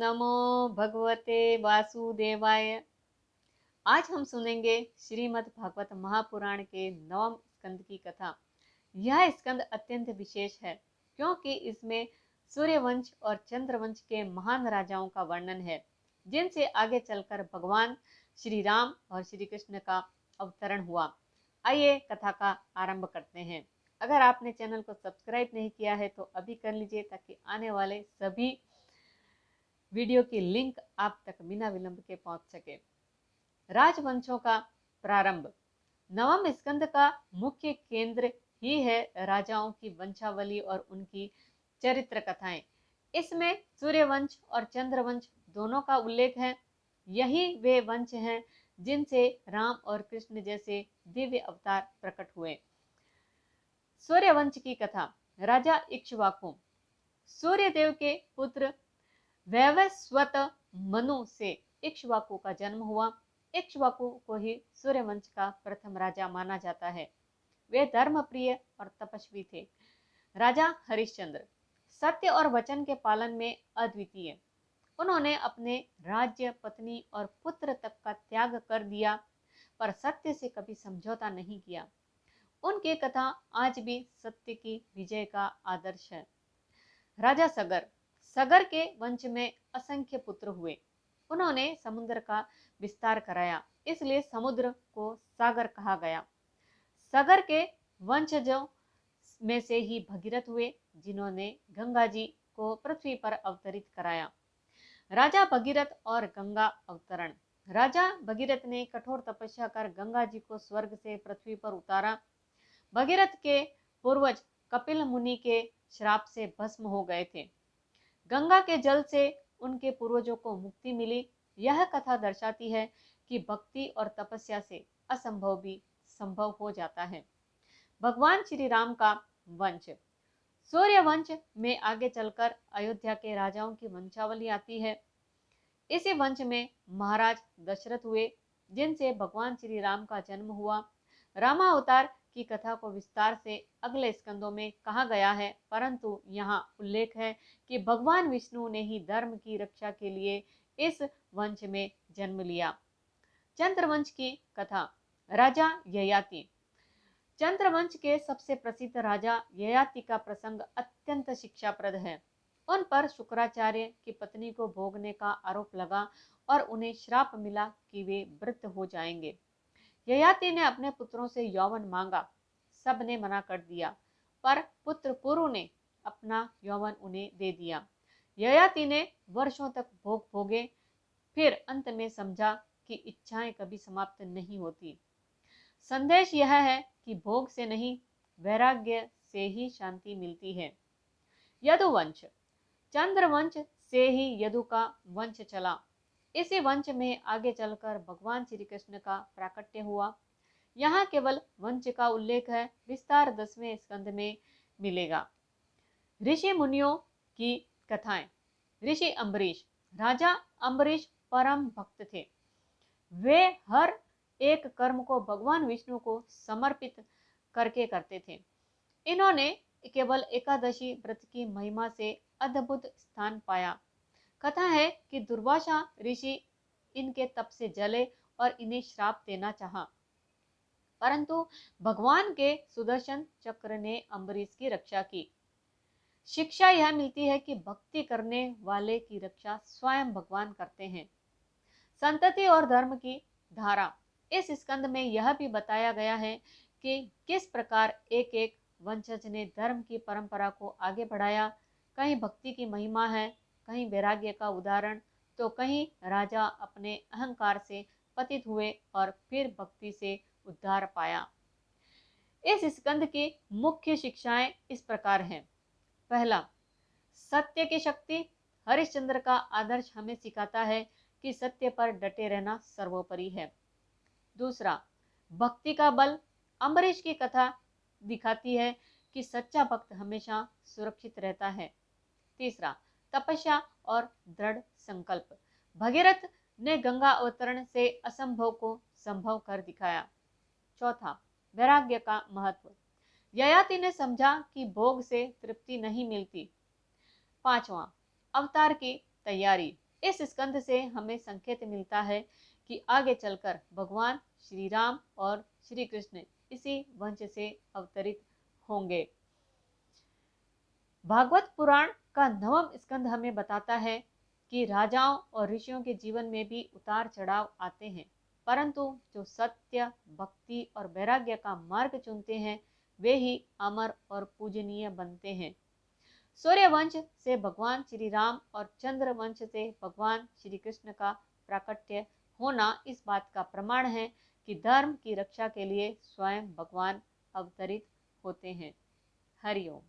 नमो भगवते वासुदेवाय। आज हम सुनेंगे श्रीमद् भागवत महापुराण के 9वें स्कंद की कथा। यह स्कंद अत्यंत विशेष है क्योंकि इसमें सूर्यवंश और चंद्रवंश के महान राजाओं का वर्णन है, जिनसे आगे चलकर भगवान श्री राम और श्री कृष्ण का अवतरण हुआ। आइए कथा का आरंभ करते हैं। अगर आपने चैनल को सब्सक्राइब नहीं किया है तो अभी कर लीजिए, ताकि आने वाले सभी वीडियो की लिंक आप तक बिना विलंब के पहुंच सके। राजवंशों का प्रारंभ। नवम स्कंद का मुख्य केंद्र ही है राजाओं की वंशावली और उनकी चरित्र कथाएं। इसमें सूर्यवंश और चंद्रवंश दोनों का उल्लेख है। यही वे वंश हैं जिनसे राम और कृष्ण जैसे दिव्य अवतार प्रकट हुए। सूर्यवंश की कथा। राजा इक्ष्वाकु। सूर्यदेव के पुत्र वैवस्वत मनु से इक्ष्वाकु का जन्म हुआ। इक्ष्वाकु को ही सूर्यवंश का प्रथम राजा माना जाता है। वे धर्मप्रिय और तपस्वी थे। राजा हरिश्चंद्र सत्य और वचन के पालन में अद्वितीय। उन्होंने अपने राज्य, पत्नी और पुत्र तक का त्याग कर दिया, पर सत्य से कभी समझौता नहीं किया। उनकी कथा आज भी सत्य की विजय का आदर्श है। राजा सगर। सगर के वंश में असंख्य पुत्र हुए। उन्होंने समुद्र का विस्तार कराया, इसलिए समुद्र को सागर कहा गया। सगर के वंशजों में से ही भगीरथ हुए, जिन्होंने गंगा जी को पृथ्वी पर अवतरित कराया। राजा भगीरथ और गंगा अवतरण। राजा भगीरथ ने कठोर तपस्या कर गंगा जी को स्वर्ग से पृथ्वी पर उतारा। भगीरथ के पूर्वज कपिल मुनि के श्राप से भस्म हो गए थे। गंगा के जल से उनके पूर्वजों को मुक्ति मिली। यह कथा दर्शाती है कि भक्ति और तपस्या से असंभव भी संभव हो जाता है। भगवान श्री राम का वंश। सूर्य वंश में आगे चलकर अयोध्या के राजाओं की वंशावली आती है। इसी वंश में महाराज दशरथ हुए, जिनसे भगवान श्री राम का जन्म हुआ। रामावतार की कथा को विस्तार से अगले स्कंदों में कहा गया है, परंतु यहाँ उल्लेख है कि भगवान विष्णु ने ही धर्म की रक्षा के लिए इस वंश में जन्म लिया। चंद्रवंश की कथा। राजा ययाति। चंद्रवंश के सबसे प्रसिद्ध राजा ययाति का प्रसंग अत्यंत शिक्षाप्रद है। उन पर शुक्राचार्य की पत्नी को भोगने का आरोप लगा और उन्हें श्राप मिला कि वे वृद्ध हो जाएंगे। ययाति ने अपने पुत्रों से यौवन मांगा, सब ने मना कर दिया, पर पुत्र पुरु ने अपना यौवन उन्हें दे दिया। ययाति ने वर्षों तक भोग भोगे, फिर अंत में समझा कि इच्छाएं कभी समाप्त नहीं होती। संदेश यह है कि भोग से नहीं, वैराग्य से ही शांति मिलती है। यदुवंश। चंद्रवंश से ही यदु का वंश चला। इसी वंश में आगे चलकर भगवान श्री कृष्ण का प्राकट्य हुआ। यहाँ केवल वंश का उल्लेख है, विस्तार 10वें स्कंद में मिलेगा। ऋषि मुनियों की कथाएं। ऋषि अम्बरीश। राजा अम्बरीश परम भक्त थे। वे हर एक कर्म को भगवान विष्णु को समर्पित करके करते थे। इन्होंने केवल एकादशी व्रत की महिमा से अद्भुत स्थान पाया। कथा है कि दुर्वासा ऋषि इनके तप से जले और इन्हें श्राप देना चाहा, परंतु भगवान के सुदर्शन चक्र ने अम्बरीश की रक्षा की। शिक्षा यह मिलती है कि भक्ति करने वाले की रक्षा स्वयं भगवान करते हैं। संतति और धर्म की धारा। इस स्कंद में यह भी बताया गया है कि किस प्रकार एक एक वंशज ने धर्म की परंपरा को आगे बढ़ाया। कहीं भक्ति की महिमा है, कहीं वैराग्य का उदाहरण, तो कहीं राजा अपने अहंकार से पतित हुए और फिर भक्ति से उद्धार पाया। इस स्कंद की मुख्य शिक्षाएं इस प्रकार हैं। पहला, सत्य की शक्ति। हरिश्चंद्र का आदर्श हमें सिखाता है कि सत्य पर डटे रहना सर्वोपरि है। दूसरा, भक्ति का बल। अम्बरीश की कथा दिखाती है कि सच्चा भक्त हमेशा सुरक्षित रहता है। तीसरा, तपस्या और दृढ़ संकल्प। भगीरथ ने गंगा अवतरण से असंभव को संभव कर दिखाया। चौथा, वैराग्य का महत्व। ययाति ने समझा कि भोग से तृप्ति नहीं मिलती। पांचवा, अवतार की तैयारी। इस स्कंद से हमें संकेत मिलता है कि आगे चलकर भगवान श्री राम और श्री कृष्ण इसी वंश से अवतरित होंगे। भागवत पुराण का 9वां स्कंद हमें बताता है कि राजाओं और ऋषियों के जीवन में भी उतार चढ़ाव आते हैं, परंतु जो सत्य, भक्ति और वैराग्य का मार्ग चुनते हैं वे ही अमर और पूजनीय बनते हैं। सूर्य वंश से भगवान श्री राम और चंद्र वंश से भगवान श्री कृष्ण का प्राकट्य होना इस बात का प्रमाण है कि धर्म की रक्षा के लिए स्वयं भगवान अवतरित होते हैं। हरिओम।